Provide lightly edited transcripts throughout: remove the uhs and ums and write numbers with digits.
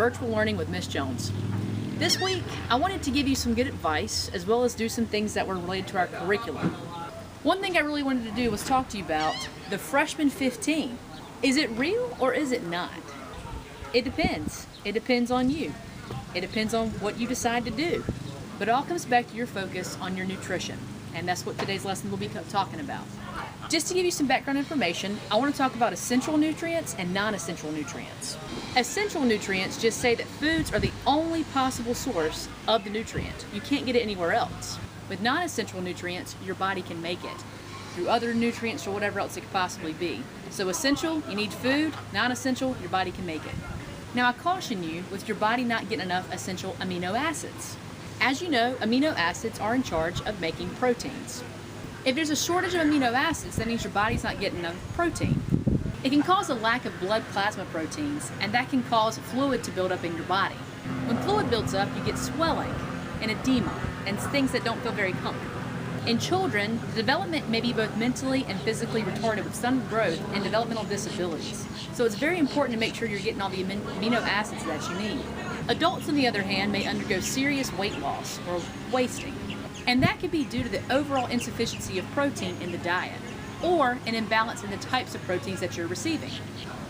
Virtual Learning with Miss Jones. This week, I wanted to give you some good advice as well as do some things that were related to our curriculum. One thing I really wanted to do was talk to you about the freshman 15. Is it real or is it not? It depends. It depends on you. It depends on what you decide to do. But it all comes back to your focus on your nutrition. And that's what today's lesson will be talking about. Just to give you some background information, I want to talk about essential nutrients and non-essential nutrients. Essential nutrients just say that foods are the only possible source of the nutrient. You can't get it anywhere else. With non-essential nutrients, your body can make it through other nutrients or whatever else it could possibly be. So essential, you need food. Non-essential, your body can make it. Now I caution you with your body not getting enough essential amino acids. As you know, amino acids are in charge of making proteins. If there's a shortage of amino acids, that means your body's not getting enough protein. It can cause a lack of blood plasma proteins, and that can cause fluid to build up in your body. When fluid builds up, you get swelling and edema and things that don't feel very comfortable. In children, the development may be both mentally and physically retarded with some growth and developmental disabilities. So it's very important to make sure you're getting all the amino acids that you need. Adults, on the other hand, may undergo serious weight loss or wasting, and that could be due to the overall insufficiency of protein in the diet or an imbalance in the types of proteins that you're receiving.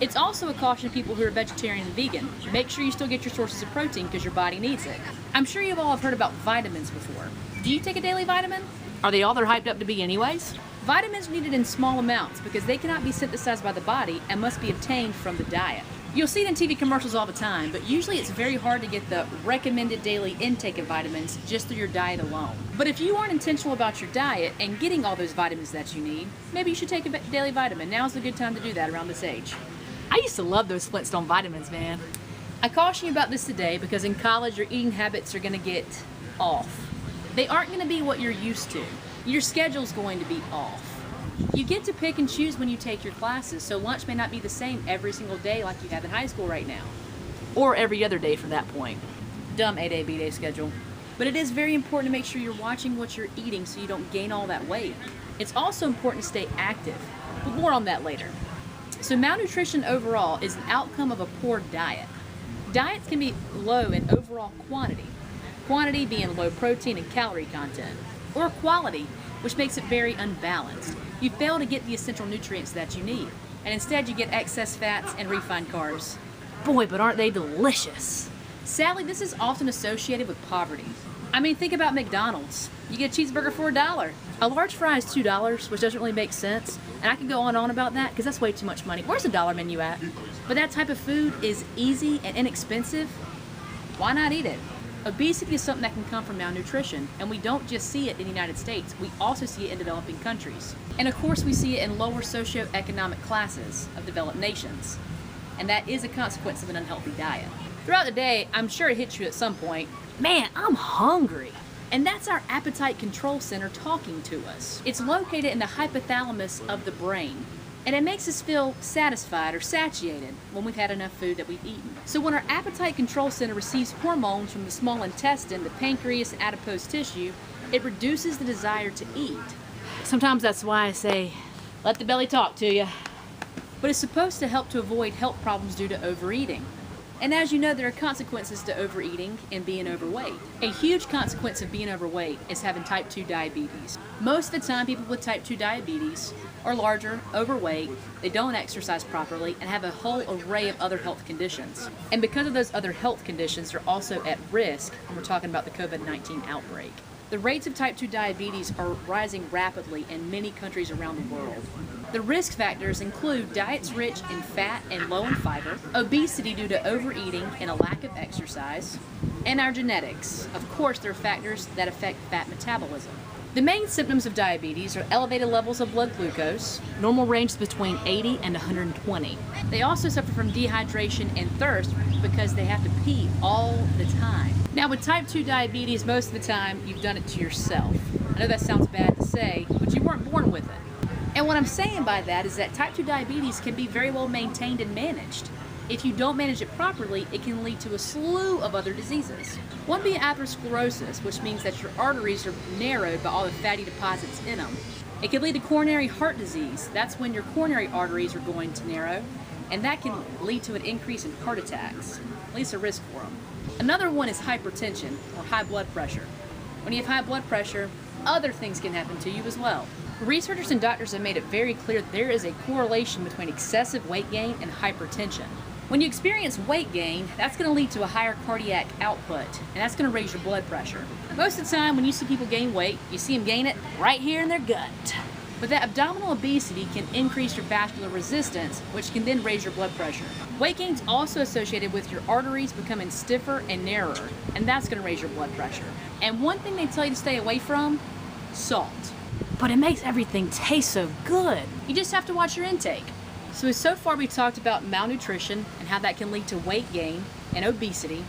It's also a caution to people who are vegetarian and vegan. Make sure you still get your sources of protein because your body needs it. I'm sure you've all have heard about vitamins before. Do you take a daily vitamin? Are they all they're hyped up to be anyways? Vitamins are needed in small amounts because they cannot be synthesized by the body and must be obtained from the diet. You'll see it in TV commercials all the time, but usually it's very hard to get the recommended daily intake of vitamins just through your diet alone. But if you aren't intentional about your diet and getting all those vitamins that you need, maybe you should take a daily vitamin. Now's a good time to do that around this age. I used to love those Flintstone vitamins, man. I caution you about this today because in college your eating habits are going to get off. They aren't going to be what you're used to. Your schedule's going to be off. You get to pick and choose when you take your classes, so lunch may not be the same every single day like you have in high school right now. Or every other day from that point. Dumb A-day, B-day schedule. But it is very important to make sure you're watching what you're eating so you don't gain all that weight. It's also important to stay active, but more on that later. So malnutrition overall is an outcome of a poor diet. Diets can be low in overall quantity. Quantity being low protein and calorie content. Or quality, which makes it very unbalanced. You fail to get the essential nutrients that you need, and instead you get excess fats and refined carbs. Boy, but aren't they delicious? Sadly, this is often associated with poverty. I mean, think about McDonald's. You get a cheeseburger for $1. A large fry is $2, which doesn't really make sense, and I can go on and on about that because that's way too much money. Where's the dollar menu at? But that type of food is easy and inexpensive. Why not eat it? Obesity is something that can come from malnutrition, and we don't just see it in the United States, we also see it in developing countries. And of course we see it in lower socioeconomic classes of developed nations. And that is a consequence of an unhealthy diet. Throughout the day, I'm sure it hits you at some point, man, I'm hungry. And that's our appetite control center talking to us. It's located in the hypothalamus of the brain. And it makes us feel satisfied or satiated when we've had enough food that we've eaten. So when our appetite control center receives hormones from the small intestine, the pancreas, and adipose tissue, it reduces the desire to eat. Sometimes that's why I say, let the belly talk to you. But it's supposed to help to avoid health problems due to overeating. And as you know, there are consequences to overeating and being overweight. A huge consequence of being overweight is having type 2 diabetes. Most of the time, people with type 2 diabetes are larger, overweight, they don't exercise properly, and have a whole array of other health conditions. And because of those other health conditions, they're also at risk when we're talking about the COVID-19 outbreak. The rates of type 2 diabetes are rising rapidly in many countries around the world. The risk factors include diets rich in fat and low in fiber, obesity due to overeating and a lack of exercise, and our genetics. Of course, there are factors that affect fat metabolism. The main symptoms of diabetes are elevated levels of blood glucose, normal range between 80 and 120. They also suffer from dehydration and thirst because they have to pee all the time. Now with type 2 diabetes, most of the time you've done it to yourself. I know that sounds bad to say, but you weren't born with it. And what I'm saying by that is that type 2 diabetes can be very well maintained and managed. If you don't manage it properly, it can lead to a slew of other diseases. One being atherosclerosis, which means that your arteries are narrowed by all the fatty deposits in them. It can lead to coronary heart disease. That's when your coronary arteries are going to narrow, and that can lead to an increase in heart attacks, at least a risk for them. Another one is hypertension or high blood pressure. When you have high blood pressure, other things can happen to you as well. Researchers and doctors have made it very clear that there is a correlation between excessive weight gain and hypertension. When you experience weight gain, that's going to lead to a higher cardiac output, and that's going to raise your blood pressure. Most of the time, when you see people gain weight, you see them gain it right here in their gut. But that abdominal obesity can increase your vascular resistance, which can then raise your blood pressure. Weight gain is also associated with your arteries becoming stiffer and narrower, and that's going to raise your blood pressure. And one thing they tell you to stay away from, salt. But it makes everything taste so good. You just have to watch your intake. So far we talked about malnutrition and how that can lead to weight gain and obesity.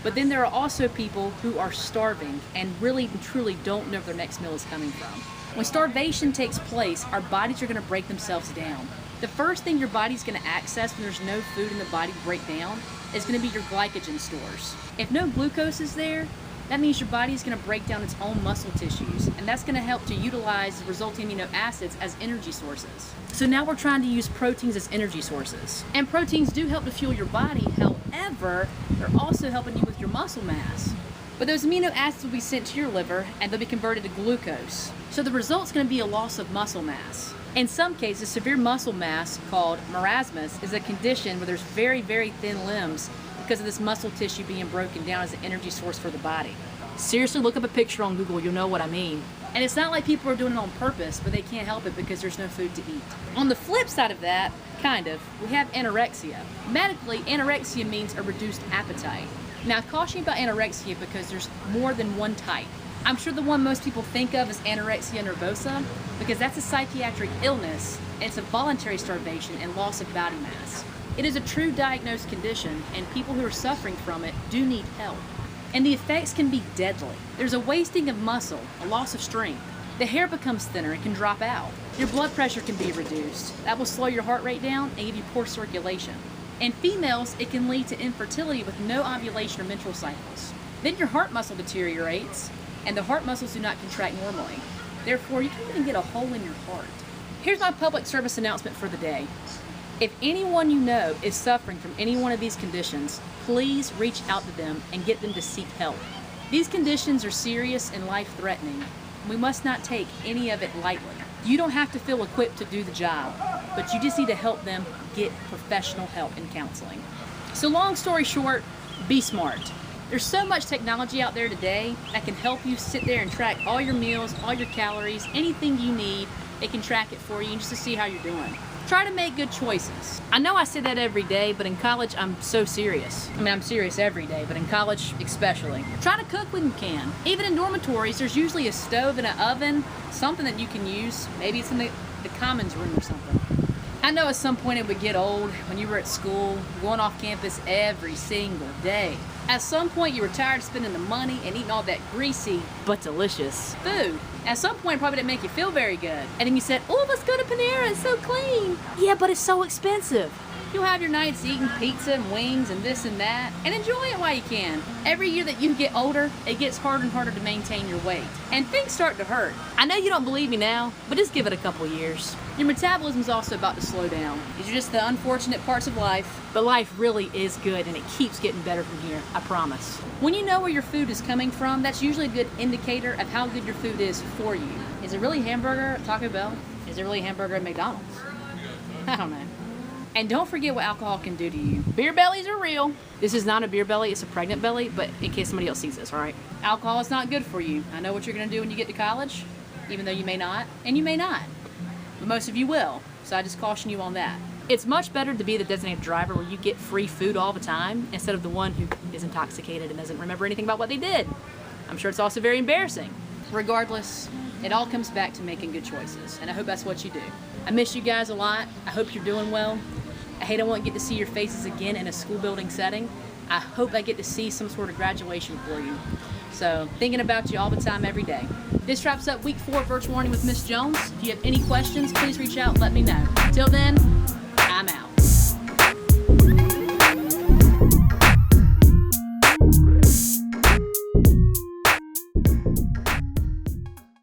But then there are also people who are starving and really and truly don't know where their next meal is coming from. When starvation takes place, our bodies are going to break themselves down. The first thing your body's going to access when there's no food in the body to break down is going to be your glycogen stores. If no glucose is there, that means your body is going to break down its own muscle tissues, and that's going to help to utilize the resulting amino acids as energy sources. So now we're trying to use proteins as energy sources. And proteins do help to fuel your body, however, they're also helping you with your muscle mass. But those amino acids will be sent to your liver, and they'll be converted to glucose. So the result's going to be a loss of muscle mass. In some cases, severe muscle mass, called marasmus, is a condition where there's very, very thin limbs because of this muscle tissue being broken down as an energy source for the body. Seriously, look up a picture on Google, you'll know what I mean. And it's not like people are doing it on purpose, but they can't help it because there's no food to eat. On the flip side of that, we have anorexia. Medically, anorexia means a reduced appetite. Now, I caution you about anorexia because there's more than one type. I'm sure the one most people think of is anorexia nervosa because that's a psychiatric illness, and it's a voluntary starvation and loss of body mass. It is a true diagnosed condition, and people who are suffering from it do need help. And the effects can be deadly. There's a wasting of muscle, a loss of strength. The hair becomes thinner and can drop out. Your blood pressure can be reduced. That will slow your heart rate down and give you poor circulation. In females, it can lead to infertility with no ovulation or menstrual cycles. Then your heart muscle deteriorates, and the heart muscles do not contract normally. Therefore, you can't even get a hole in your heart. Here's my public service announcement for the day. If anyone you know is suffering from any one of these conditions, please reach out to them and get them to seek help. These conditions are serious and life-threatening. We must not take any of it lightly. You don't have to feel equipped to do the job, but you just need to help them get professional help in counseling. So long story short, be smart. There's so much technology out there today that can help you sit there and track all your meals, all your calories, anything you need. It can track it for you just to see how you're doing. Try to make good choices. I know I say that every day, but in college, I'm so serious. I mean, I'm serious every day, but in college especially. Try to cook when you can. Even in dormitories, there's usually a stove and an oven, something that you can use. Maybe it's in the commons room or something. I know at some point it would get old when you were at school, going off campus every single day. At some point you were tired of spending the money and eating all that greasy but delicious food. At some point it probably didn't make you feel very good. And then you said, oh, let's go to Panera, it's so clean. Yeah, but it's so expensive. You'll have your nights eating pizza and wings and this and that, and enjoy it while you can. Every year that you get older, it gets harder and harder to maintain your weight. And things start to hurt. I know you don't believe me now, but just give it a couple years. Your metabolism is also about to slow down. These are just the unfortunate parts of life, but life really is good and it keeps getting better from here, I promise. When you know where your food is coming from, that's usually a good indicator of how good your food is for you. Is it really hamburger at Taco Bell? Is it really hamburger at McDonald's? I don't know. And don't forget what alcohol can do to you. Beer bellies are real. This is not a beer belly, it's a pregnant belly, but in case somebody else sees this, all right? Alcohol is not good for you. I know what you're gonna do when you get to college, even though you may not, and you may not. But most of you will, so I just caution you on that. It's much better to be the designated driver where you get free food all the time instead of the one who is intoxicated and doesn't remember anything about what they did. I'm sure it's also very embarrassing. Regardless, it all comes back to making good choices, and I hope that's what you do. I miss you guys a lot. I hope you're doing well. I hate I won't get to see your faces again in a school building setting. I hope I get to see some sort of graduation for you. So, thinking about you all the time, every day. This wraps up week 4 of Virtual Learning with Miss Jones. If you have any questions, please reach out and let me know. Till then,